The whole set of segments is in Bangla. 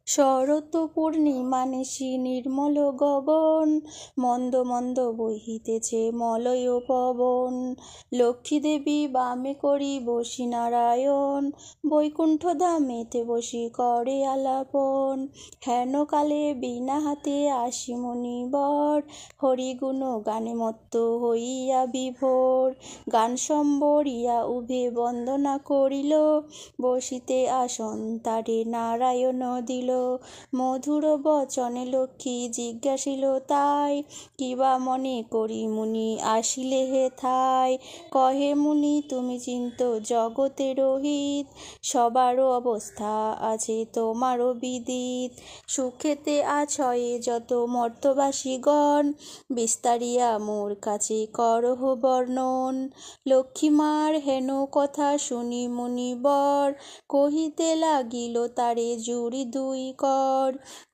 শরৎ পূর্ণিমা নিশি নির্মল গগন, মন্দ মন্দ বহিতেছে মলয় পবন। লক্ষ্মী দেবী বামে করি বসি নারায়ণ, বৈকুণ্ঠ ধামেতে বসি করে আলাপন। হেন কালে বীণা হাতে আসি মুনিবর, হরিগুণ গানে মত্ত হইয়া বিভোর। গান সম্বরিয়া উভে বন্দনা করিল, বসিতে আসন তারে নারায়ণ দিল। মধুর বচনে লক্ষ্মী জিজ্ঞাসিল তাই, কিবা মনে করি মুনি আসিলে হেথায়। কহে মুনি তুমি চিন্ত জগতের হিত, সবারও অবস্থা আছে তোমারও বিদিত। সুখেতে আছয়ে যত মর্তবাসীগণ, বিস্তারিয়া মোর কাছে করহ বর্ণন। লক্ষ্মীমার হেন কথা শুনি মুনিবর, কহিতে লাগিল তারে জুড়ি দুই কর।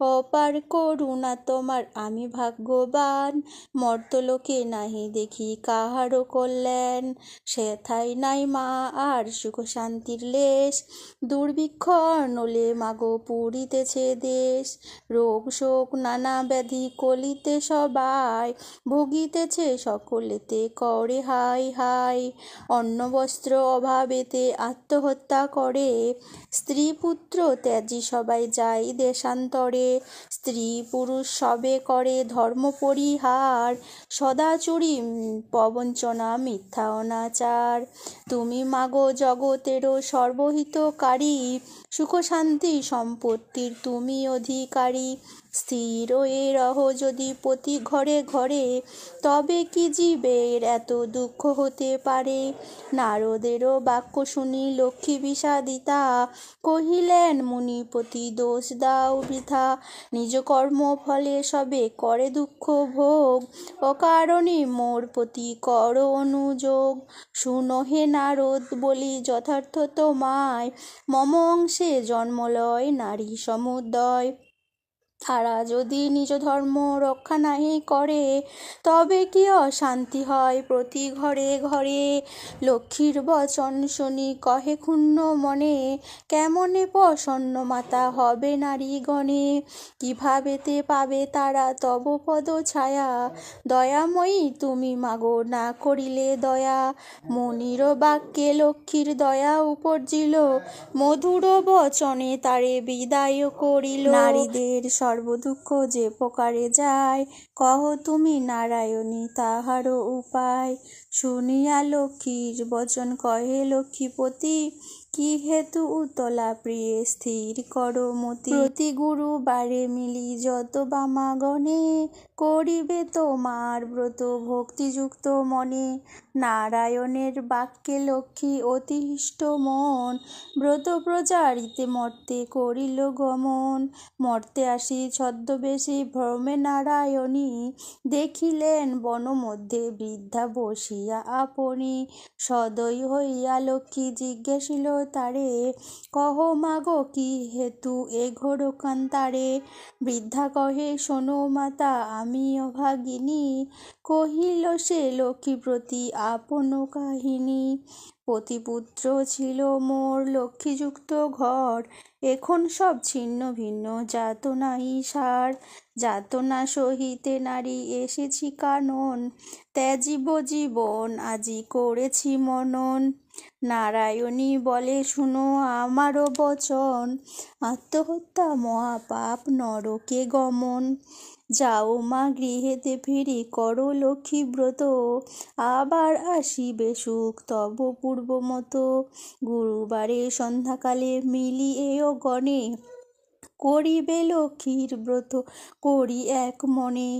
অপার করুণা তোমার আমি ভাগ্যবান, মর্তলোকে নাহি দেখি কাহারও কল্যাণ। সেথায় নাই মা আর সুখ শান্তির লেশ, দুর্ভিক্ষ অর্ণলে মাগো পুরিতেছে দেশ। রোগ শোক নানা ব্যাধি কলিতে সবাই, ভুগিতেছে সকলেতে করে হাই হাই। অন্ন বস্ত্র অভাবেতে আত্মহত্যা করে, স্ত্রী পুত্র ত্যাজি সবাই যায় দেশান্তরে। স্ত্রী পুরুষ সবে করে ধর্ম পরিহার, সদা চুরি প্রবঞ্চনা মিথ্যা অনাচার। তুমি মাগো জগতেরও সর্বহিতকারী, সুখ শান্তি সম্পত্তির তুমি অধিকারী। স্থির এ রহ যদি প্রতি ঘরে ঘরে, তবে কি জীবের এত দুঃখ হতে পারে। নারদেরও বাক্য শুনি লক্ষ্মী বিষাদিতা, কহিলেন মুনিপতি দোষ দাও বৃথা। নিজ কর্ম ফলে সবে করে দুঃখ ভোগ, অকারণে মোর প্রতি কর অনুযোগ। শুনো হে নারদ বলি যথার্থ তোমায়, মম অংশে জন্ম লয় নারী সমুদয়। তারা যদি নিজ ধর্ম রক্ষা নাহি করে, তবে কি অশান্তি হয় প্রতি ঘরে ঘরে। লক্ষ্মীর বচন শুনি কহে ক্ষুণ্ণ মনে, কেমনে প্রসন্ন মাতা হবে নারীগণে। কিভাবেতে পাবে তারা তব পদ ছায়া, দয়াময়ী তুমি মাগো না করিলে দয়া। মুনির বাক্যে লক্ষ্মীর দয়া উপজিল, মধুর বচনে তারে বিদায় করিল। নারীদের সর্বদুঃখ যে প্রকারে যায়, কহ তুমি নারায়ণী তাহারও উপায়। শুনিয়া লক্ষ্মীর বচন কহে লক্ষ্মীপতি, কি হেতু উতলা প্রিয়ে স্থির কর মতি। প্রতি গুরুবারে মিলি যত বামাগণে, করিবে তোমার ব্রত ভক্তিযুক্ত মনে। নারায়ণের বাক্যে লক্ষ্মী অতি হৃষ্ট মন, ব্রত প্রচারিতে মর্তে করিল গমন। মর্তে আসি ছদ্মবেশী ভ্রমে নারায়ণী, দেখিলেন বন মধ্যে বৃদ্ধা বসিয়া আপনি। সদয় হইয়া লক্ষ্মী জিজ্ঞাসিল তারে, কহ মাগো কি হেতু এ ঘোর কান্তারে। বৃদ্ধা কহে শোনো মাতা আমি অভাগিনী, কহিল সে লক্ষ্মী প্রতি আপন কাহিনী। পতিপুত্র ছিল মোর লক্ষ্মীযুক্ত ঘর, এখন সব ছিন্ন ভিন্ন যাতনাই সার। যাতনা সহিতে নারী এসেছি কানন, ত্যাজিব জীবন আজি করেছি মনন। নারায়ণী বলে শুনো আমারও বচন, আত্মহত্যা মহাপাপ নরকে গমন। যাও মা গৃহেতে ফিরি করো লক্ষ্মী ব্রত, আবার আসিবে সুখ তব পূর্ব মতো। গুরুবারে সন্ধ্যাকালে মিলি এও গণে, করিবে লক্ষ্মীর ব্রত করি এক মনে।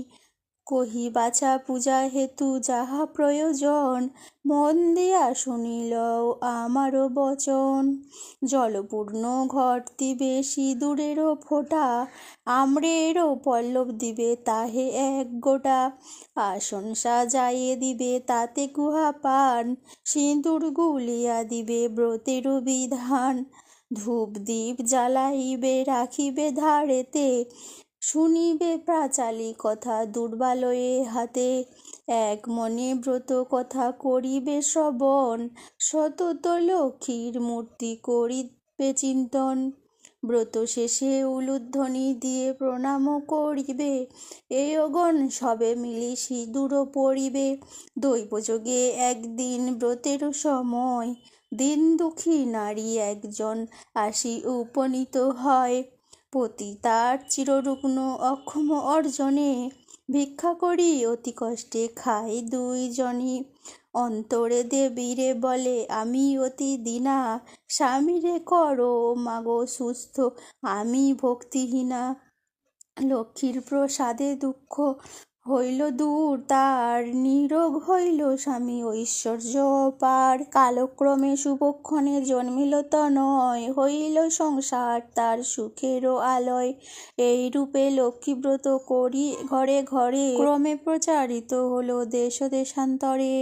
কহি বাছা পূজা হেতু যাহা প্রয়োজন, মন দিয়া শুনিলও আমারও বচন। জলপূর্ণ ঘট দিবে সিঁদুরেরও ফোঁটা, আম্রেরও পল্লব দিবে তাহে এক গোটা। আসন সাজাইয়ে দিবে তাতে গুহা পান, সিঁদুর গুলিয়া দিবে ব্রতেরও বিধান। ধূপ দীপ জ্বালাইবে রাখিবে ধারেতে, শুনিবে প্রাচালি কথা দুর্বালয়ে হাতে। এক মনে ব্রত কথা করিবে শ্রবণ, সতত লক্ষ্মীর মূর্তি করিবে চিন্তন। ব্রত শেষে উলুধ্বনি দিয়ে প্রণামও করিবে, এই অগণ সবে মিলি সিঁদুরও পরিবে। দৈবযোগে একদিন ব্রতের সময় দিন দুঃখী নারী একজন আসি উপনীত হয়, পতি তার চিররুগ্ন অক্ষম অর্জনে, ভিক্ষা করি অতি কষ্টে খাই দুইজনই। অন্তরে দেবীরে বলে আমি অতি দীনা, স্বামীরে করো মাগো সুস্থ আমি ভক্তিহীনা। লক্ষ্মীর প্রসাদে দুঃখ হইল দূর তার, নিরোগ হইল স্বামী ঐশ্বর্য অপার। কালক্রমে শুভক্ষণে জন্মিল তনয়, হইল সংসার তার সুখেরও আলয়। এই রূপে লক্ষ্মীব্রত করি ঘরে ঘরে, ক্রমে প্রচারিত হলো দেশ দেশান্তরে।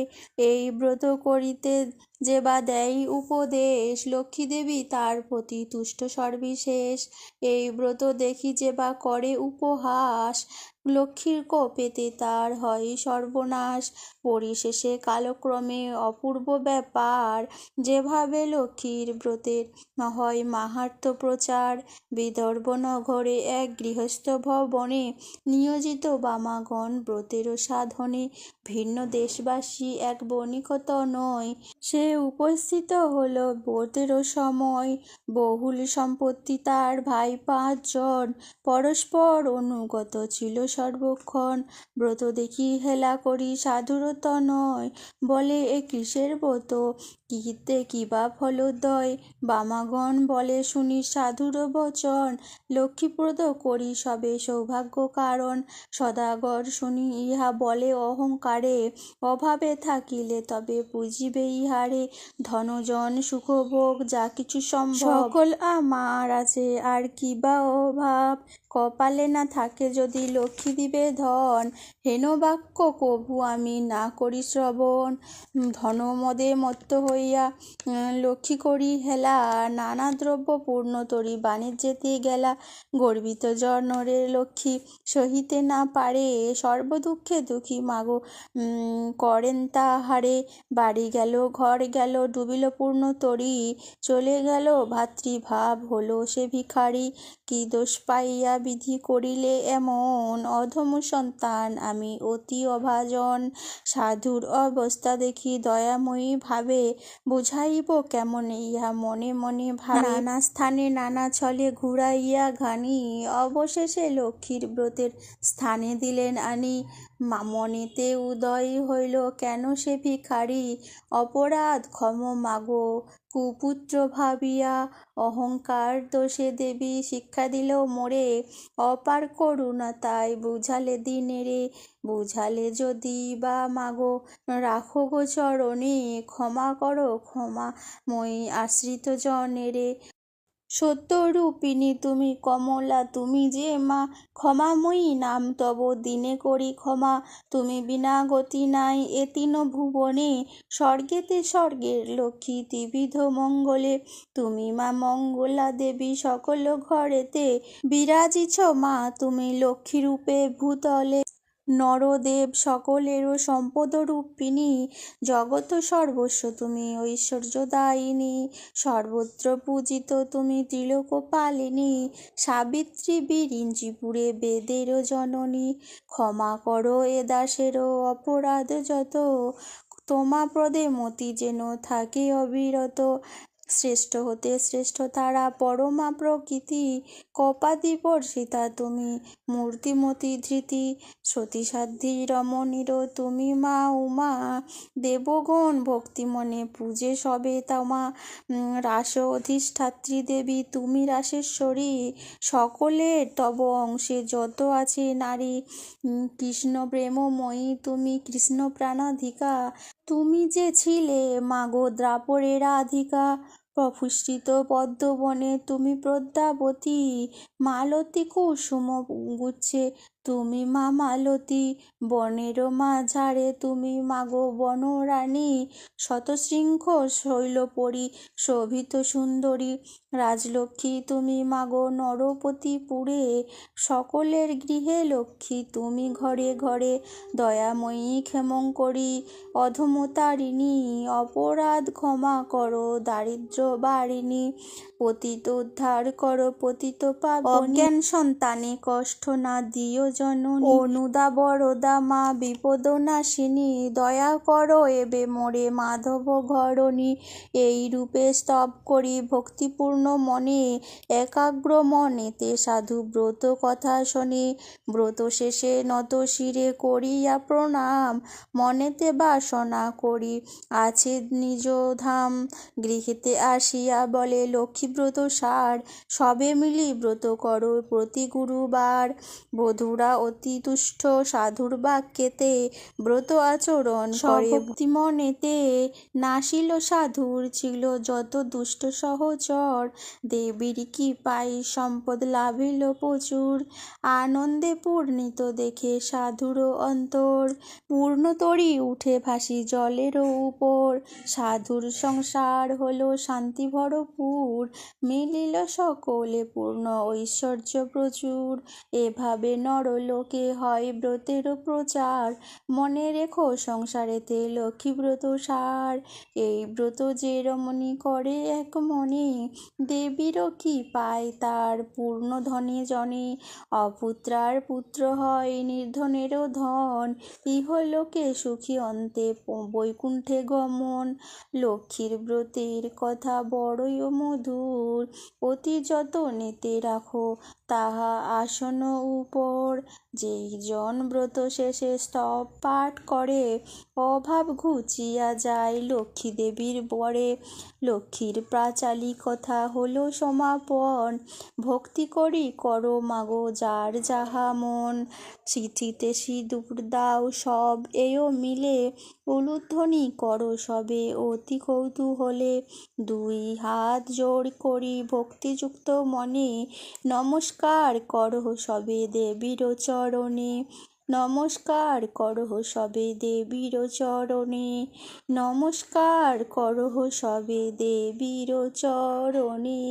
এই ব্রত করিতে যে বা দেয় উপদেশ, লক্ষ্মী দেবী তার প্রতি তুষ্ট সর্বিশেষ। এই ব্রত দেখি যে বা করে উপহাস, লক্ষ্মীর কোপেতে তার হয় সর্বনাশ। পরিশেষে কালক্রমে অপূর্ব ব্যাপার, যেভাবে লক্ষ্মীর ব্রতের হয় মাহাত্ম্য প্রচার। বিদর্ভ নগরে এক গৃহস্থ ভবনে, নিয়োজিত বামাগণ ব্রতের সাধনে। ভিন্ন দেশবাসী এক বণিক তনয়, সে উপস্থিত হলো ব্রতের সময়। বহুল সম্পত্তি তার ভাই 5 জন, পরস্পর অনুগত ছিল সর্বক্ষণ। ব্রত দেখি হেলা করি সাধুর তনয়, বলে এ কিসের ব্রত কিতে কিবা ফলোদয়। বামাগণ বলে শুনি সাধুর বচন, লক্ষ্মীপ্রদ করি সবে সৌভাগ্য কারণ। সদাগর শুনি ইহা বলে অহংকারে, অভাবে থাকিলে তবে পুজিবে ইহারে। ধনজন সুখভোগ যা কিছু সম্ভব, সকল আমার আছে আর কি বা অভাব। কপালে না থাকে যদি লক্ষ্মী দিবে ধন, হেন বাক্য কভু আমি না করি শ্রবণ। ধনমদে মত্ত হইয়া লক্ষ্মী করি হেলা, নানা দ্রব্য পূর্ণ তরি বাণিজ্যেতে গেলা। গর্বিত জনরে লক্ষ্মী সহিতে না পারে, সর্বদুঃখে দুঃখী মাগো করেন তাহারে। বাড়ি গেল ঘর গেল ডুবিল পূর্ণ তরি, চলে গেল ভাতৃভাব হলো সে ভিখারি। কি দোষ পাইয়া বিধি করিলে এমন, অধম সন্তান আমি অতি অভাজন। সাধুর অবস্থা দেখি দয়াময়ী ভাবে, বুঝাইব কেমন ইহা মনে মনে ভাবে। নানা স্থানে নানা ছলে ঘুরাইয়া ঘানি, অবশেষে লক্ষ্মীর ব্রতের স্থানে দিলেন আনি। মনেতে উদয় হইল কেন সে ভিখারি, অপরাধ ক্ষম মাগো কুপুত্র ভাবিয়া। অহংকার দোষে দেবী শিক্ষা দিল মোরে, অপার করুণা তাই বুঝালে দিনেরে। বুঝালে যদি বা মাগো রাখো গো চরণে, ক্ষমা করো ক্ষমাময়ী আশ্রিত জনেরে। সত্যরূপিণী তুমি কমলা তুমি যে মা, ক্ষমাময়ী নাম তব দিনে করি ক্ষমা। তুমি বিনা গতি নাই এ তিন ভুবনে, স্বর্গেতে স্বর্গের লক্ষ্মী ত্রিবিধ মঙ্গলে। তুমি মা মঙ্গলা দেবী সকল ঘরেতে, বিরাজিছ মা তুমি লক্ষ্মী রূপে ভূতলে। নরদেব সকলেরও সম্পদ রূপিণী, জগৎ সর্বস্ব তুমি ঐশ্বর্যদায়িনী। সর্বত্র পূজিত তুমি ত্রিলোকপালিনী, সাবিত্রী বিরিঞ্চিপুরে বেদের জননী। ক্ষমা করো এ দাসেরও অপরাধ যত, তোমা পদে মতি যেন থাকে অবিরত। শ্রেষ্ঠ হতে শ্রেষ্ঠ তারা পরমা প্রকৃতি, কপাদি বর্ষিতা তুমি মূর্তিমতি ধৃতি। সতীসাধ্যী রমণীর তুমি মা উমা, দেবগণ ভক্তি মনে পূজে সবে তোমা। রাস অধিষ্ঠাত্রী দেবী তুমি রাসেশ্বরী, সকলের তব অংশে যত আছে নারী। কৃষ্ণ প্রেমময়ী তুমি কৃষ্ণ প্রাণাধিকা, তুমি যে ছিলে মাগো দ্রাপরের রাধিকা। প্রফুল্লিত পদ্মবনে তুমি পদ্মাবতী, মালতী কুসুম গুচ্ছে তুমি মা মালতী, বনের মাঝারে তুমি মাগো বনরানী, শতশৃঙ্খ শৈলপরি শোভিত সুন্দরী, রাজলক্ষ্মী তুমি মাগো নরপতিপুরে, সকলের গৃহে লক্ষ্মী তুমি ঘরে ঘরে, দয়াময়ী ক্ষেমঙ্করী অধমতারিণী, অপরাধ ক্ষমা করো দারিদ্র বারিণী, পতিত উদ্ধার করো পতিত পাবনী, অজ্ঞান সন্তানে কষ্ট না দিও জননী, অনুদা বরদা মা বিপদ নাশিনী, দয়া করো এবে মোরে মাধব ঘরণী, এই রূপে স্তব করি ভক্তিপূর্ণ মনে, একাগ্র মনেতে সাধু ব্রত কথা শোনে, ব্রত শেষে নত শিরে করিয়া প্রণাম, মনেতে বাসনা করি আছে নিজ ধাম, গৃহেতে আসিয়া বলে লক্ষ্মীব্রত সার, সবে মিলি ব্রত করো প্রতি গুরুবার, বধূরা অতি তুষ্ট সাধুর বাক্যেতে, ব্রত আচরণ করে ভক্তি মনেতে, নাশিল সাধুর ছিল যত দুষ্ট সহচর, দেবীর কি পাই সম্পদ লাভিল প্রচুর, আনন্দে পূর্ণিত দেখে সাধুর অন্তর, পূর্ণতরী উঠে ভাসি জলের উপর, সাধুর সংসার হলো শান্তি ভরপুর, মিলিল সকলে পূর্ণ ঐশ্বর্য প্রচুর, এভাবে নরলোকে হয় ব্রতের প্রচার, মনে রেখো সংসারেতে লক্ষ্মীব্রত সার, এই ব্রত যে রমণী করে এক মনে, দেবীরও কি পায় তার পূর্ণ ধনে জনে, অপুত্রার পুত্র হয় নির্ধনেরও ধন, ইহলোকে সুখী অন্তে বৈকুণ্ঠে গমন, লক্ষ্মীর ব্রতের কথা বড়ই মধুর, অতি যতনেতে রাখো তাহা আসন উপর, যেই জন ব্রত শেষে স্তব পাঠ করে, অভাব ঘুচিয়া যায় লক্ষ্মী দেবীর বরে, লক্ষ্মীর প্রাচালি কথা হলো সমাপন, ভক্তি করি করো মাগো যার যাহা মন, চিঠিতে সিঁদুর দাও সব এও মিলে, উলুধ্বনি করো সবে অতি কৌতূহলে, দুই হাত জোড় করি ভক্তিযুক্ত মনে, নমস্কার করো সবে দেবীর চরণে, নমস্কার করো সবে দেবীর চরণে, নমস্কার করো সবে দেবীর চরণে।